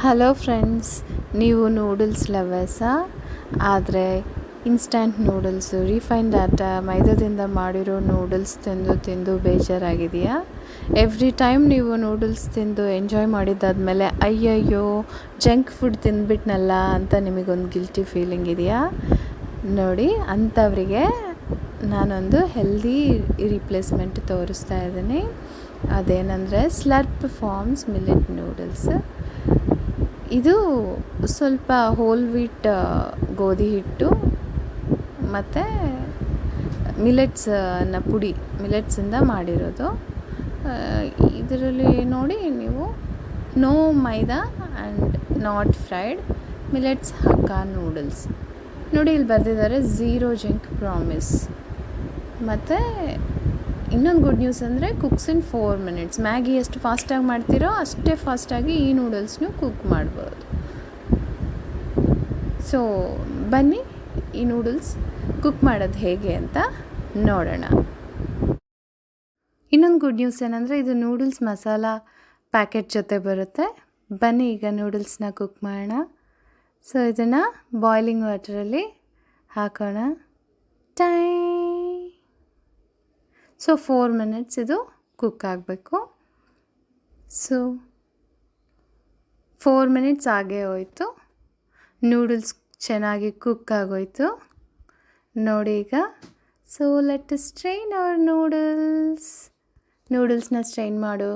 Hello friends, ನೀವು noodles ಲವರ್ಸಾ? ಆದರೆ instant noodles, refined ಆಟ, ಮೈದಾದಿಂದ ಮಾಡಿರೋ ನೂಡಲ್ಸ್ ತಿಂದು ತಿಂದು ಬೇಜಾರಾಗಿದೆಯಾ? ಎವ್ರಿ ಟೈಮ್ ನೀವು ನೂಡಲ್ಸ್ ತಿಂದು ಎಂಜಾಯ್ ಮಾಡಿದ್ದಾದಮೇಲೆ ಅಯ್ಯಯ್ಯೋ ಜಂಕ್ ಫುಡ್ ತಿಂದ್ಬಿಟ್ನಲ್ಲ ಅಂತ ನಿಮಗೊಂದು ಗಿಲ್ಟಿ ಫೀಲಿಂಗ್ ಇದೆಯಾ? ನೋಡಿ, ಅಂಥವರಿಗೆ ನಾನೊಂದು ಹೆಲ್ದಿ ರಿಪ್ಲೇಸ್ಮೆಂಟ್ ತೋರಿಸ್ತಾ ಇದ್ದೀನಿ. ಅದೇನೆಂದರೆ ಸ್ಲರ್ಪ್ ಫಾರ್ಮ್ಸ್ ಮಿಲೆಟ್ ನೂಡಲ್ಸ್. ಇದು ಸ್ವಲ್ಪ ಹೋಲ್ ವೀಟ್ ಗೋಧಿ ಹಿಟ್ಟು ಮತ್ತು ಮಿಲೆಟ್ಸನ್ನ ಪುಡಿ ಮಿಲೆಟ್ಸಿಂದ ಮಾಡಿರೋದು. ಇದರಲ್ಲಿ ನೋಡಿ ನೀವು no maida and not fried millets hakka noodles. ನೋಡಿ ಇಲ್ಲಿ ಬರೆದಿದ್ದಾರೆ ಝೀರೋ ಜಂಕ್ ಪ್ರಾಮಿಸ್. ಮತ್ತು ಇನ್ನೊಂದು ಗುಡ್ ನ್ಯೂಸ್ ಅಂದರೆ ಕುಕ್ಸ್ ಇನ್ 4 minutes. ಮ್ಯಾಗಿ ಎಷ್ಟು ಫಾಸ್ಟಾಗಿ ಮಾಡ್ತೀರೋ ಅಷ್ಟೇ ಫಾಸ್ಟಾಗಿ ಈ ನೂಡಲ್ಸ್ನು ಕುಕ್ ಮಾಡ್ಬೋದು. ಸೊ ಬನ್ನಿ ಈ ನೂಡಲ್ಸ್ ಕುಕ್ ಮಾಡೋದು ಹೇಗೆ ಅಂತ ನೋಡೋಣ. ಇನ್ನೊಂದು ಗುಡ್ ನ್ಯೂಸ್ ಏನಂದರೆ ಇದು ನೂಡಲ್ಸ್ ಮಸಾಲ ಪ್ಯಾಕೆಟ್ ಜೊತೆ ಬರುತ್ತೆ. ಬನ್ನಿ ಈಗ ನೂಡಲ್ಸ್ನ ಕುಕ್ ಮಾಡೋಣ. ಸೊ ಇದನ್ನು ಬಾಯ್ಲಿಂಗ್ ವಾಟರಲ್ಲಿ ಹಾಕೋಣ. ಸೊ 4 minutes ಇದು ಕುಕ್ ಆಗಬೇಕು. ಸೊ 4 minutes ಆಗೇ ಹೋಯಿತು. ನೂಡಲ್ಸ್ ಚೆನ್ನಾಗಿ ಕುಕ್ ಆಗೋಯಿತು ನೋಡಿ ಈಗ. ಸೊ ಲೆಟ್ ಸ್ಟ್ರೈನ್ ಅವರ್ ನೂಡಲ್ಸ್ನ ಸ್ಟ್ರೈನ್ ಮಾಡೋ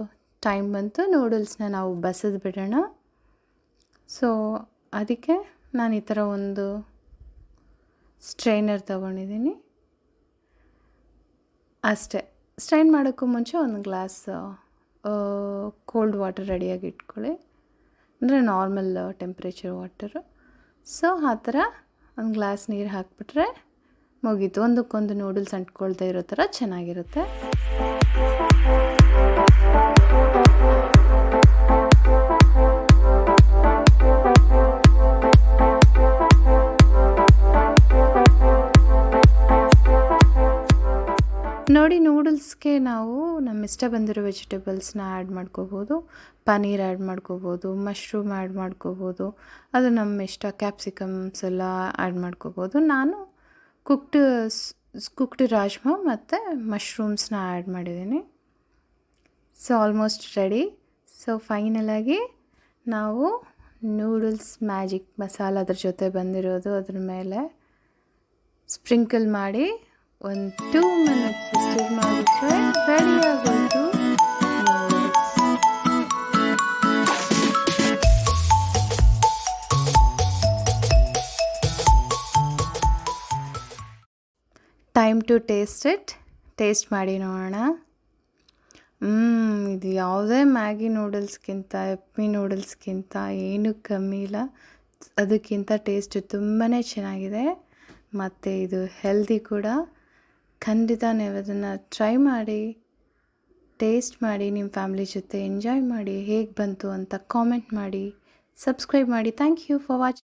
ಟೈಮ್ ಬಂತು. ನೂಡಲ್ಸ್ನ ನಾವು ಬಸಿದು ಬಿಡೋಣ. ಸೊ ಅದಕ್ಕೆ ನಾನು ಈ ಥರ ಒಂದು ಸ್ಟ್ರೈನರ್ ತೊಗೊಂಡಿದ್ದೀನಿ. ಅಷ್ಟೇ. ಸ್ಟ್ರೈನ್ ಮಾಡೋಕ್ಕೂ ಮುಂಚೆ ಒಂದು ಗ್ಲಾಸ್ ಕೋಲ್ಡ್ ವಾಟರ್ ರೆಡಿಯಾಗಿ ಇಟ್ಕೊಳ್ಳಿ, ಅಂದರೆ ನಾರ್ಮಲ್ ಟೆಂಪ್ರೇಚರ್ ವಾಟರು. ಸೊ ಆ ಥರ ಒಂದು ಗ್ಲಾಸ್ ನೀರು ಹಾಕಿಬಿಟ್ರೆ ಮುಗೀತು. ಒಂದಕ್ಕೊಂದು ನೂಡಲ್ಸ್ ಅಂಟ್ಕೊಳ್ತಾ ಇರೋ ಥರ ಚೆನ್ನಾಗಿರುತ್ತೆ. ನೋಡಿ, ನೂಡಲ್ಸ್ಗೆ ನಾವು ನಮ್ಮ ಇಷ್ಟ ಬಂದಿರೋ ವೆಜಿಟೇಬಲ್ಸ್ನ ಆ್ಯಡ್ ಮಾಡ್ಕೋಬೋದು. ಪನ್ನೀರ್ ಆ್ಯಡ್ ಮಾಡ್ಕೋಬೋದು, ಮಶ್ರೂಮ್ ಆ್ಯಡ್ ಮಾಡ್ಕೋಬೋದು, ಅದು ನಮ್ಮ ಇಷ್ಟ. ಕ್ಯಾಪ್ಸಿಕಮ್ಸ್ ಎಲ್ಲ ಆ್ಯಡ್ ಮಾಡ್ಕೋಬೋದು. ನಾನು ಕುಕ್ಡ್ ರಾಜ್ಮಾ ಮತ್ತು ಮಶ್ರೂಮ್ಸ್ನ ಆ್ಯಡ್ ಮಾಡಿದ್ದೀನಿ. So almost ready. ಸೊ ಫೈನಲಾಗಿ ನಾವು ನೂಡಲ್ಸ್ ಮ್ಯಾಜಿಕ್ ಮಸಾಲ ಅದ್ರ ಜೊತೆ ಬಂದಿರೋದು ಅದ್ರ ಮೇಲೆ ಸ್ಪ್ರಿಂಕಲ್ ಮಾಡಿ ಒಂದು 2 minutes ಸ್ಟಿರ್ ಮಾಡಿಬಿಟ್ರೆ ರೆಡಿ ಆಗೋಯ್ತು ನೂಡಲ್ಸ್. ಟೈಮ್ ಟು ಟೇಸ್ಟ್ ಮಾಡಿ ನೋಡೋಣ. ಇದು ಯಾವುದೇ ಮ್ಯಾಗಿ ನೂಡಲ್ಸ್ಗಿಂತ ಯಪ್ಪಿ ನೂಡಲ್ಸ್ಗಿಂತ ಏನೂ ಕಮ್ಮಿ ಇಲ್ಲ. ಅದಕ್ಕಿಂತ ಟೇಸ್ಟ್ ತುಂಬಾ ಚೆನ್ನಾಗಿದೆ ಮತ್ತು ಇದು ಹೆಲ್ದಿ ಕೂಡ. ಖಂಡಿತ ನೀವು ಅದನ್ನು ಟ್ರೈ ಮಾಡಿ, ಟೇಸ್ಟ್ ಮಾಡಿ, ನಿಮ್ಮ ಫ್ಯಾಮಿಲಿ ಜೊತೆ ಎಂಜಾಯ್ ಮಾಡಿ. ಹೇಗೆ ಬಂತು ಅಂತ ಕಾಮೆಂಟ್ ಮಾಡಿ, ಸಬ್ಸ್ಕ್ರೈಬ್ ಮಾಡಿ. Thank you for watching.